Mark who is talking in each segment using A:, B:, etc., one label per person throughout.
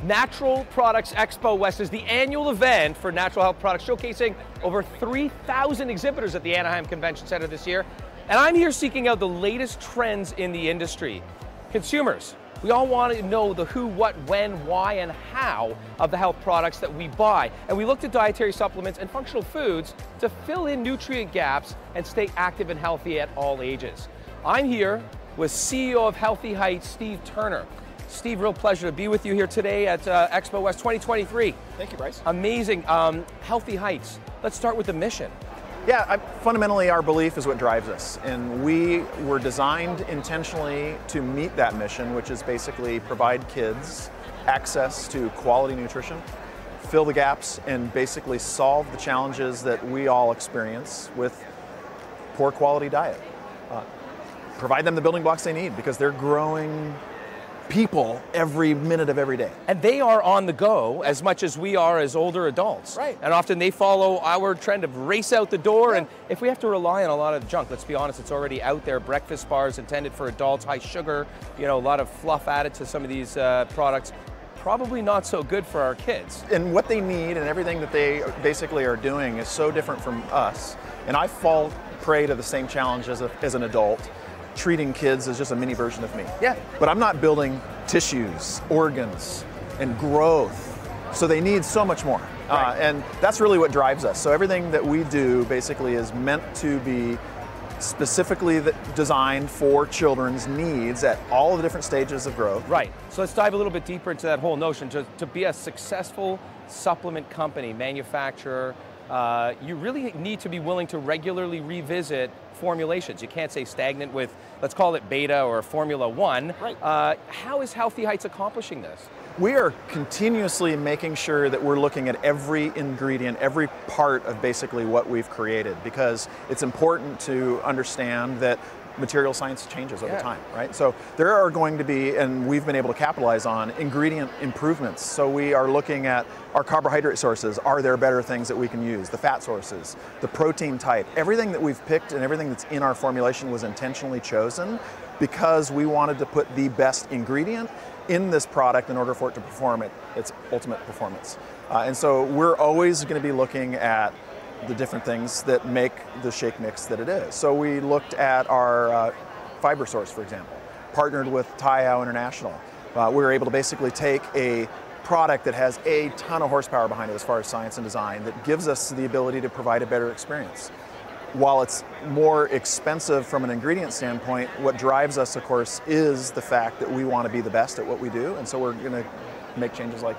A: Natural Products Expo West is the annual event for natural health products, showcasing over 3,000 exhibitors at the Anaheim Convention Center this year. And I'm here seeking out the latest trends in the industry. Consumers, we all want to know the who, what, when, why, and how of the health products that we buy. And we looked at dietary supplements and functional foods to fill in nutrient gaps and stay active and healthy at all ages. I'm here with CEO of Healthy Heights, Steve Turner. Steve, real pleasure to be with you here today at Expo West 2023.
B: Thank you, Bryce.
A: Amazing. Healthy Heights. Let's start with the mission.
B: Yeah, fundamentally our belief is what drives us, and we were designed intentionally to meet that mission, which is basically provide kids access to quality nutrition, fill the gaps, and basically solve the challenges that we all experience with poor quality diet. Provide them the building blocks they need because they're growing people every minute of every day.
A: And they are on the go as much as we are as older adults.
B: Right.
A: And often they follow our trend of race out the door.
B: Yeah.
A: And if we have to rely on a lot of junk, let's be honest, it's already out there. Breakfast bars intended for adults, high sugar, a lot of fluff added to some of these products. Probably not so good for our kids.
B: And what they need and everything that they basically are doing is so different from us. And I fall prey to the same challenge as an adult, treating kids as just a mini version of me.
A: Yeah.
B: But I'm not building tissues, organs, and growth. So they need so much more.
A: Right.
B: And that's really what drives us. So everything that we do basically is meant to be specifically designed for children's needs at all the different stages of growth.
A: Right. So let's dive a little bit deeper into that whole notion. To be a successful supplement company, manufacturer, you really need to be willing to regularly revisit formulations. You can't stay stagnant with, let's call it beta or Formula One.
B: Right.
A: How is Healthy Heights accomplishing this?
B: We are continuously making sure that we're looking at every ingredient, every part of basically what we've created, because it's important to understand that material science changes over time, right? So there are going to be, and we've been able to capitalize on, ingredient improvements. So we are looking at our carbohydrate sources. Are there better things that we can use? The fat sources, the protein type, everything that we've picked and everything that's in our formulation was intentionally chosen because we wanted to put the best ingredient in this product in order for it to perform at its ultimate performance. And so we're always going to be looking at the different things that make the shake mix that it is. So we looked at our fiber source, for example, partnered with Taiao International. We were able to basically take a product that has a ton of horsepower behind it as far as science and design that gives us the ability to provide a better experience. While it's more expensive from an ingredient standpoint, what drives us, of course, is the fact that we want to be the best at what we do, and so we're going to make changes like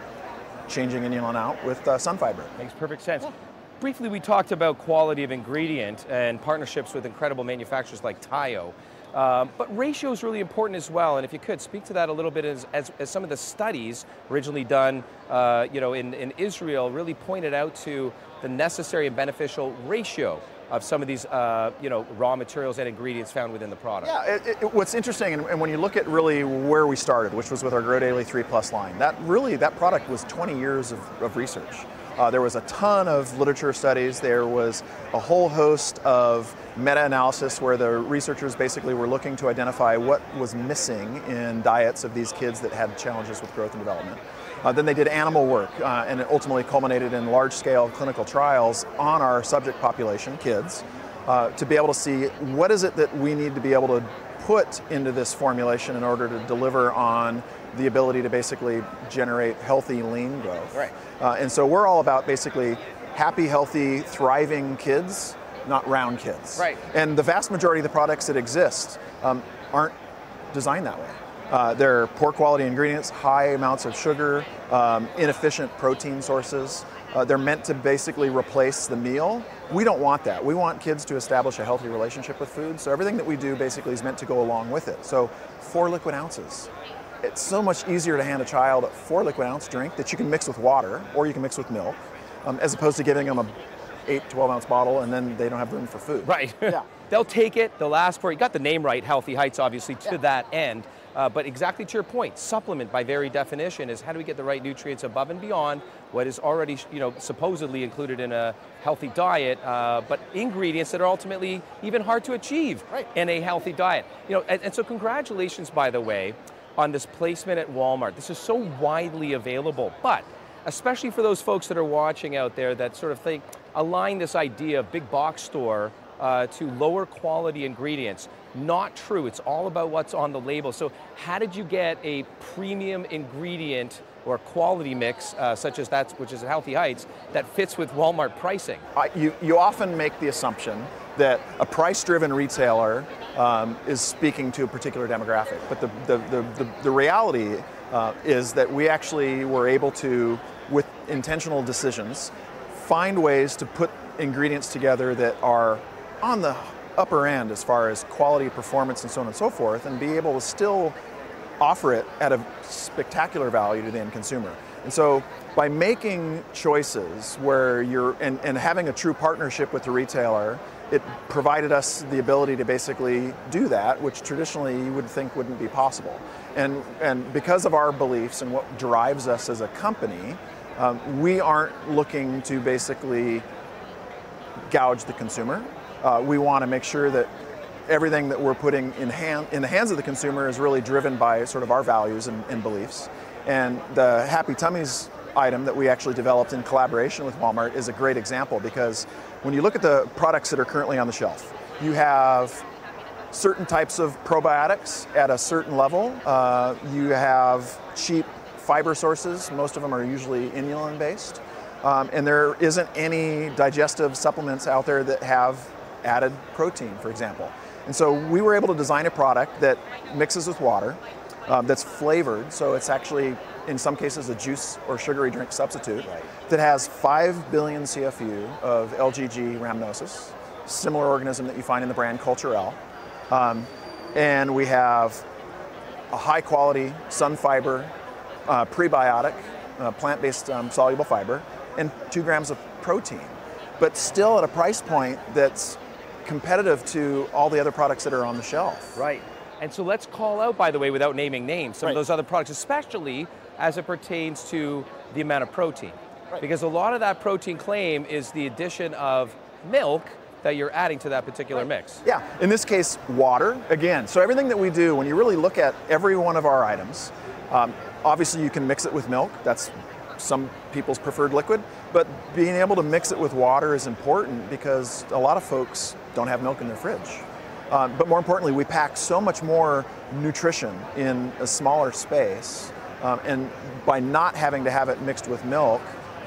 B: changing inulin out with Sunfiber.
A: Makes perfect sense. Yeah. Briefly, we talked about quality of ingredient and partnerships with incredible manufacturers like Taiao. But ratio is really important as well, and if you could speak to that a little bit as some of the studies originally done in Israel really pointed out to the necessary and beneficial ratio of some of these raw materials and ingredients found within the product.
B: Yeah, what's interesting, and when you look at really where we started, which was with our Grow Daily 3+ line, that product was 20 years of research. There was a ton of literature studies. There was a whole host of meta-analysis where the researchers basically were looking to identify what was missing in diets of these kids that had challenges with growth and development. Then they did animal work, and it ultimately culminated in large-scale clinical trials on our subject population, kids, to be able to see what is it that we need to be able to put into this formulation in order to deliver on the ability to basically generate healthy, lean growth.
A: Right.
B: And so we're all about basically happy, healthy, thriving kids, not round kids.
A: Right.
B: And the vast majority of the products that exist aren't designed that way. They're poor quality ingredients, high amounts of sugar, inefficient protein sources. They're meant to basically replace the meal. We don't want that. We want kids to establish a healthy relationship with food, so everything that we do basically is meant to go along with it. So 4 liquid ounces. It's so much easier to hand a child a 4 liquid ounce drink that you can mix with water or you can mix with milk, as opposed to giving them a 8, 12 ounce bottle and then they don't have room for food.
A: Right.
B: Yeah.
A: They'll take it, they'll ask for it. You got the name right, Healthy Heights, obviously, to that end. But exactly to your point, supplement by very definition is how do we get the right nutrients above and beyond what is already supposedly included in a healthy diet, but ingredients that are ultimately even hard to achieve in a healthy diet. And so congratulations, by the way, on this placement at Walmart. This is so widely available, but especially for those folks that are watching out there that sort of think, align this idea of big box store to lower quality ingredients. Not true, it's all about what's on the label. So how did you get a premium ingredient or quality mix, such as that, which is at Healthy Heights, that fits with Walmart pricing?
B: You often make the assumption that a price-driven retailer is speaking to a particular demographic, but the reality is that we actually were able to, with intentional decisions, find ways to put ingredients together that are on the upper end as far as quality, performance, and so on and so forth, and be able to still offer it at a spectacular value to the end consumer. And so by making choices where and having a true partnership with the retailer, it provided us the ability to basically do that, which traditionally you would think wouldn't be possible. And because of our beliefs and what drives us as a company, we aren't looking to basically gouge the consumer. We want to make sure that everything that we're putting in the hands of the consumer is really driven by sort of our values and beliefs. And the Happy Tummies item that we actually developed in collaboration with Walmart is a great example, because when you look at the products that are currently on the shelf, you have certain types of probiotics at a certain level. You have cheap fiber sources. Most of them are usually inulin based. And there isn't any digestive supplements out there that have added protein, for example. And so we were able to design a product that mixes with water, that's flavored, so it's actually, in some cases, a juice or sugary drink substitute, that has 5 billion CFU of LGG rhamnosus, similar organism that you find in the brand Culturelle. And we have a high quality sun fiber, prebiotic, plant-based soluble fiber, and 2 grams of protein, but still at a price point that's competitive to all the other products that are on the shelf.
A: Right. And so let's call out, by the way, without naming names, some of those other products, especially as it pertains to the amount of protein. Because a lot of that protein claim is the addition of milk that you're adding to that particular mix.
B: Yeah, in this case, water, again. So everything that we do, when you really look at every one of our items, obviously you can mix it with milk. That's some people's preferred liquid, but being able to mix it with water is important because a lot of folks don't have milk in their fridge. But more importantly, we pack so much more nutrition in a smaller space, and by not having to have it mixed with milk,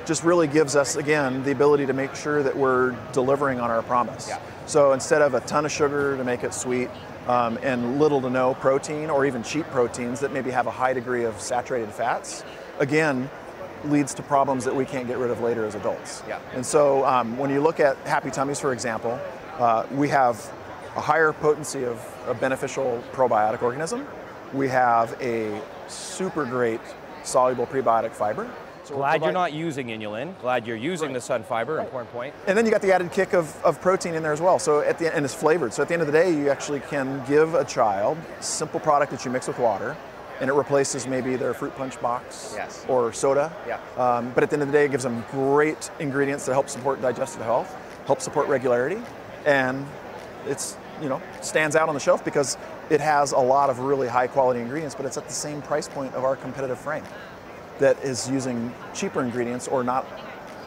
B: just really gives us, again, the ability to make sure that we're delivering on our promise. Yeah. So instead of a ton of sugar to make it sweet, and little to no protein, or even cheap proteins that maybe have a high degree of saturated fats, again, leads to problems that we can't get rid of later as adults. Yeah. And so when you look at Happy Tummies, for example, we have a higher potency of a beneficial probiotic organism. We have a super great soluble prebiotic fiber.
A: So glad you're not using inulin. Glad you're using the sun fiber, important point.
B: And then you got the added kick of protein in there as well. So at the end, and it's flavored. So at the end of the day, you actually can give a child a simple product that you mix with water, and it replaces maybe their fruit punch box or soda. Yeah. But at the end of the day, it gives them great ingredients that help support digestive health, help support regularity, and it's, stands out on the shelf because it has a lot of really high quality ingredients, but it's at the same price point of our competitive frame that is using cheaper ingredients or not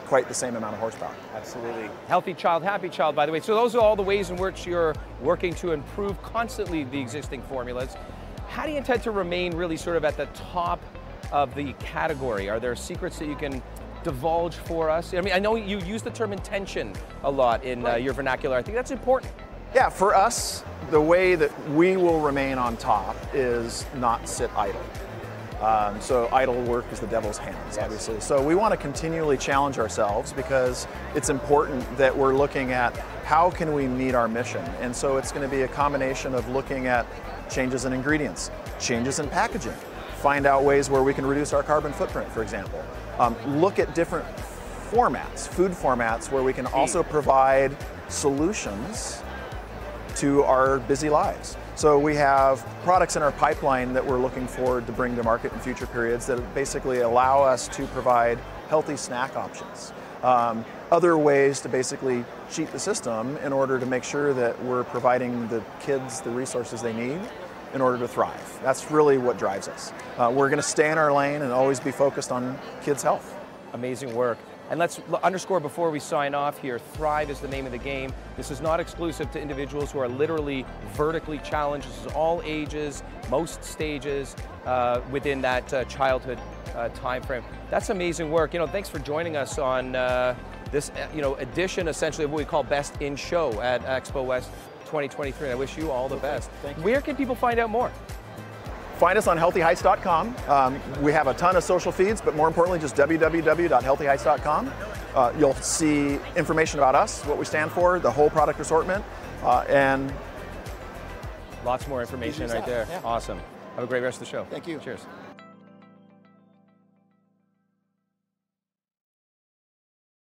B: quite the same amount of horsepower.
A: Absolutely. Healthy child, happy child, by the way. So those are all the ways in which you're working to improve constantly the existing formulas. How do you intend to remain really sort of at the top of the category? Are there secrets that you can divulge for us? I mean, I know you use the term intention a lot in your vernacular. I think that's important.
B: Yeah, for us, the way that we will remain on top is not sit idle. So idle work is the devil's hands, obviously. So we want to continually challenge ourselves because it's important that we're looking at how can we meet our mission. And so it's going to be a combination of looking at changes in ingredients, changes in packaging, find out ways where we can reduce our carbon footprint, for example. Look at different formats, food formats, where we can also provide solutions to our busy lives. So we have products in our pipeline that we're looking forward to bring to market in future periods that basically allow us to provide healthy snack options. Other ways to basically cheat the system in order to make sure that we're providing the kids the resources they need in order to thrive. That's really what drives us. We're going to stay in our lane and always be focused on kids' health.
A: Amazing work. And let's underscore before we sign off here, Thrive is the name of the game. This is not exclusive to individuals who are literally vertically challenged. This is all ages, most stages within that childhood time frame. That's amazing work. Thanks for joining us on this edition essentially of what we call Best in Show at Expo West 2023. I wish you all the best.
B: Thank you.
A: Where can people find out more?
B: Find us on healthyheights.com. We have a ton of social feeds, but more importantly, just www.healthyheights.com. You'll see information about us, what we stand for, the whole product assortment, and
A: lots more information right there.
B: Yeah.
A: Awesome. Have a great rest of the show.
B: Thank you.
A: Cheers.